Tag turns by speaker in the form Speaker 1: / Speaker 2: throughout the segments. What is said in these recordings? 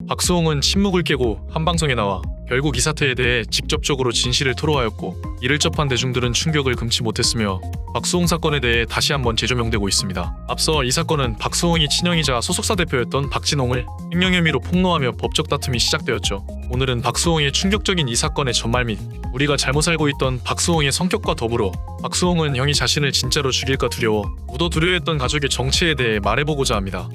Speaker 1: 박수홍은 침묵을 깨고 한방송에 나와 결국 이 사태에 대해 직접적으로 진실을 토로하였고, 이를 접한 대중들은 충격을 금치 못했으며 박수홍 사건에 대해 다시 한번 재조명되고 있습니다. 앞서 이 사건은 박수홍이 친형이자 소속사 대표였던 박진홍을 횡령 혐의로 폭로하며 법적 다툼이 시작되었죠. 오늘은 박수홍의 충격적인 이 사건의 전말 및 우리가 잘못 알고 있던 박수홍의 성격과 더불어 박수홍은 형이 자신을 진짜로 죽일까 두려워 무더 두려워했던 가족의 정체에 대해 말해보고자 합니다.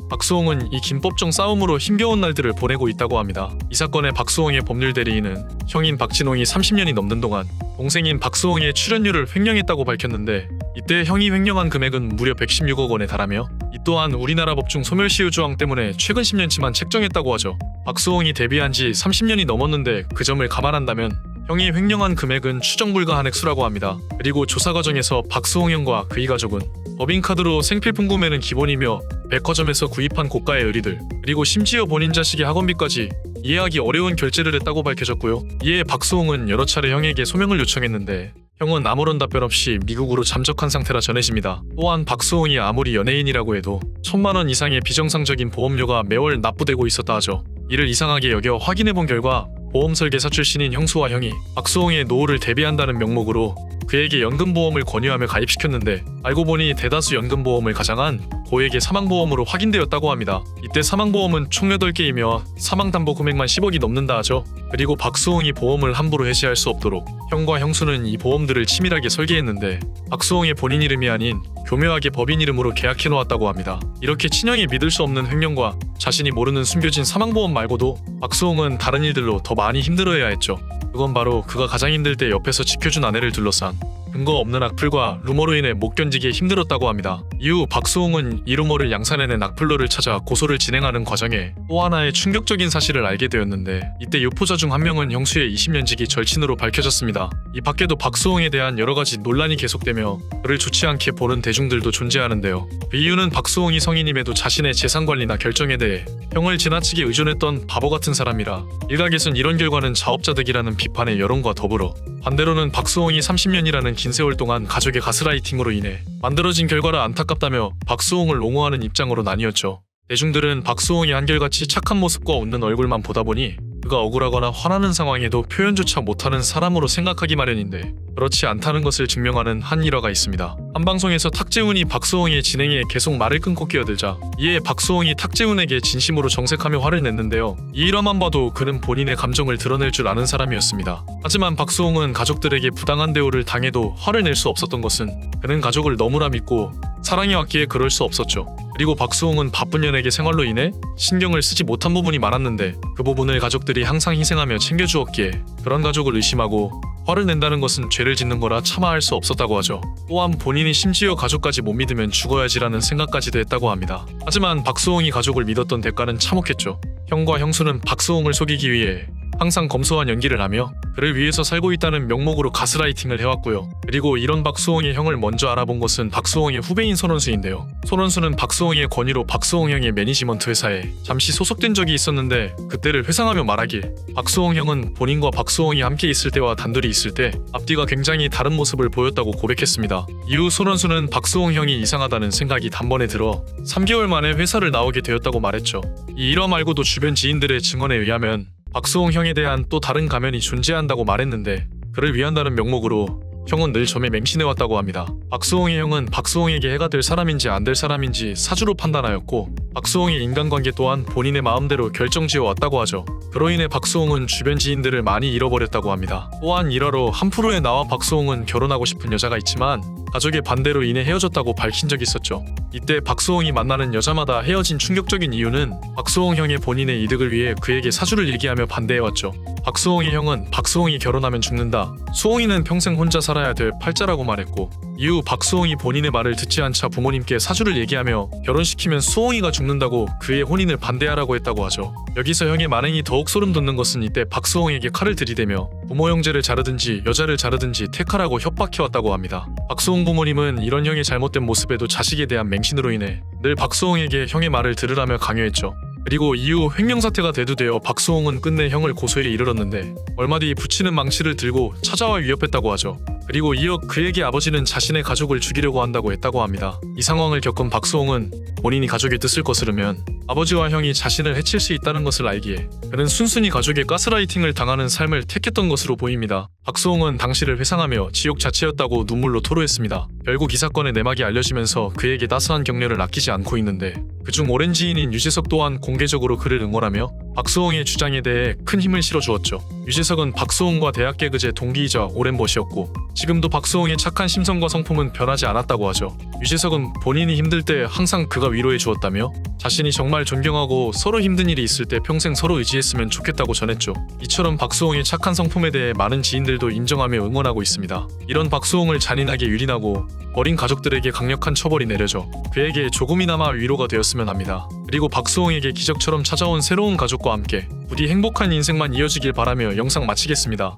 Speaker 1: 박수홍은 이 김법정 싸움으로 힘겨운 날들을 보내고 있다고 합니다. 이 사건의 박수홍의 법률 대리인은 형인 박진홍이 30년이 넘는 동안 동생인 박수홍의 출연료를 횡령했다고 밝혔는데, 이때 형이 횡령한 금액은 무려 116억 원에 달하며 이 또한 우리나라 법 중 소멸시효 조항 때문에 최근 10년치만 책정했다고 하죠. 박수홍이 데뷔한 지 30년이 넘었는데 그 점을 감안한다면 형이 횡령한 금액은 추정 불가한 액수라고 합니다. 그리고 조사 과정에서 박수홍 형과 그의 가족은 법인카드로 생필품 구매는 기본이며 백화점에서 구입한 고가의 의리들, 그리고 심지어 본인 자식의 학원비까지 이해하기 어려운 결제를 했다고 밝혀졌고요. 이에 박수홍은 여러 차례 형에게 소명을 요청했는데 형은 아무런 답변 없이 미국으로 잠적한 상태라 전해집니다. 또한 박수홍이 아무리 연예인이라고 해도 1,000만 원 이상의 비정상적인 보험료가 매월 납부되고 있었다 하죠. 이를 이상하게 여겨 확인해본 결과 보험 설계사 출신인 형수와 형이 박수홍의 노후를 대비한다는 명목으로 그에게 연금보험을 권유하며 가입시켰는데, 알고 보니 대다수 연금보험을 가장한 고액의 사망보험으로 확인되었다고 합니다. 이때 사망보험은 총 8개이며 사망담보 금액만 10억이 넘는다 하죠. 그리고 박수홍이 보험을 함부로 해지할 수 없도록 형과 형수는 이 보험들을 치밀하게 설계했는데 박수홍의 본인 이름이 아닌 교묘하게 법인 이름으로 계약해놓았다고 합니다. 이렇게 친형이 믿을 수 없는 횡령과 자신이 모르는 숨겨진 사망보험 말고도 박수홍은 다른 일들로 더 많이 힘들어해야 했죠. 그건 바로 그가 가장 힘들 때 옆에서 지켜준 아내를 둘러싼 근거 없는 악플과 루머로 인해 못 견디게 힘들었다고 합니다. 이후 박수홍은 이 루머를 양산해낸 악플러를 찾아 고소를 진행하는 과정에 또 하나의 충격적인 사실을 알게 되었는데, 이때 유포자 중 한 명은 형수의 20년지기 절친으로 밝혀졌습니다. 이 밖에도 박수홍에 대한 여러가지 논란이 계속되며 그를 좋지 않게 보는 대중들도 존재하는데요. 그 이유는 박수홍이 성인임에도 자신의 재산관리나 결정에 대해 형을 지나치게 의존했던 바보같은 사람이라 일각에선 이런 결과는 자업자득이라는 비판의 여론과 더불어 반대로는 박수홍이 30년이라는 긴 세월 동안 가족의 가스라이팅으로 인해 만들어진 결과라 안타깝다며 박수홍을 옹호하는 입장으로 나뉘었죠. 대중들은 박수홍이 한결같이 착한 모습과 웃는 얼굴만 보다 보니 그가 억울하거나 화나는 상황에도 표현조차 못하는 사람으로 생각하기 마련인데, 그렇지 않다는 것을 증명하는 한 일화가 있습니다. 한 방송에서 탁재훈이 박수홍의 진행에 계속 말을 끊고 끼어들자 이에 박수홍이 탁재훈에게 진심으로 정색하며 화를 냈는데요. 이 일화만 봐도 그는 본인의 감정을 드러낼 줄 아는 사람이었습니다. 하지만 박수홍은 가족들에게 부당한 대우를 당해도 화를 낼 수 없었던 것은 그는 가족을 너무나 믿고 사랑해왔기에 그럴 수 없었죠. 그리고 박수홍은 바쁜 연예계 생활로 인해 신경을 쓰지 못한 부분이 많았는데 그 부분을 가족들이 항상 희생하며 챙겨주었기에 그런 가족을 의심하고 화를 낸다는 것은 죄를 짓는 거라 참아할 수 없었다고 하죠. 또한 본인이 심지어 가족까지 못 믿으면 죽어야지라는 생각까지도 했다고 합니다. 하지만 박수홍이 가족을 믿었던 대가는 참혹했죠. 형과 형수는 박수홍을 속이기 위해 항상 검소한 연기를 하며 그를 위해서 살고 있다는 명목으로 가스라이팅을 해왔고요. 그리고 이런 박수홍의 형을 먼저 알아본 것은 박수홍의 후배인 손원수인데요. 손원수는 박수홍의 권유로 박수홍 형의 매니지먼트 회사에 잠시 소속된 적이 있었는데, 그때를 회상하며 말하길 박수홍 형은 본인과 박수홍이 함께 있을 때와 단둘이 있을 때 앞뒤가 굉장히 다른 모습을 보였다고 고백했습니다. 이후 손원수는 박수홍 형이 이상하다는 생각이 단번에 들어 3개월 만에 회사를 나오게 되었다고 말했죠. 이 일화 말고도 주변 지인들의 증언에 의하면 박수홍 형에 대한 또 다른 가면이 존재한다고 말했는데, 그를 위한다는 명목으로 형은 늘 점에 맹신해왔다고 합니다. 박수홍의 형은 박수홍에게 해가 될 사람인지 안 될 사람인지 사주로 판단하였고, 박수홍의 인간관계 또한 본인의 마음대로 결정지어왔다고 하죠. 그로 인해 박수홍은 주변 지인들을 많이 잃어버렸다고 합니다. 또한 일화로 한 프로에 나와 박수홍은 결혼하고 싶은 여자가 있지만 가족의 반대로 인해 헤어졌다고 밝힌 적이 있었죠. 이때 박수홍이 만나는 여자마다 헤어진 충격적인 이유는 박수홍 형의 본인의 이득을 위해 그에게 사주를 얘기하며 반대해왔죠. 박수홍의 형은 박수홍이 결혼하면 죽는다, 수홍이는 평생 혼자 살아야 될 팔자라고 말했고, 이후 박수홍이 본인의 말을 듣지 않자 부모님께 사주를 얘기하며 결혼시키면 수홍이가 죽는다고 그의 혼인을 반대하라고 했다고 하죠. 여기서 형의 만행이 더욱 소름 돋는 것은 이때 박수홍에게 칼을 들이대며 부모 형제를 자르든지 여자를 자르든지 택하라고 협박해왔다고 합니다. 박수홍 부모님은 이런 형의 잘못된 모습에도 자식에 대한 맹신으로 인해 늘 박수홍에게 형의 말을 들으라며 강요했죠. 그리고 이후 횡령 사태가 대두되어 박수홍은 끝내 형을 고소에 이르렀는데, 얼마 뒤 붙이는 망치를 들고 찾아와 위협했다고 하죠. 그리고 이어 그에게 아버지는 자신의 가족을 죽이려고 한다고 했다고 합니다. 이 상황을 겪은 박수홍은 본인이 가족의 뜻을 거스르면 아버지와 형이 자신을 해칠 수 있다는 것을 알기에 그는 순순히 가족의 가스라이팅을 당하는 삶을 택했던 것으로 보입니다. 박수홍은 당시를 회상하며 지옥 자체였다고 눈물로 토로했습니다. 결국 이 사건의 내막이 알려지면서 그에게 따스한 격려를 아끼지 않고 있는데 그중 오랜 지인인 유재석 또한 공개적으로 그를 응원하며 박수홍의 주장에 대해 큰 힘을 실어주었죠. 유재석은 박수홍과 대학 개그제 동기이자 오랜 벗이었고 지금도 박수홍의 착한 심성과 성품은 변하지 않았다고 하죠. 유재석은 본인이 힘들 때 항상 그가 위로해 주었다며 자신이 정말 존경하고 서로 힘든 일이 있을 때 평생 서로 의지했으면 좋겠다고 전했죠. 이처럼 박수홍의 착한 성품에 대해 많은 지인들도 인정하며 응원하고 있습니다. 이런 박수홍을 잔인하게 유린하고 버린 가족들에게 강력한 처벌이 내려져 그에게 조금이나마 위로가 되었으면 합니다. 그리고 박수홍에게 기적처럼 찾아온 새로운 가족과 함께 부디 행복한 인생만 이어지길 바라며 영상 마치겠습니다.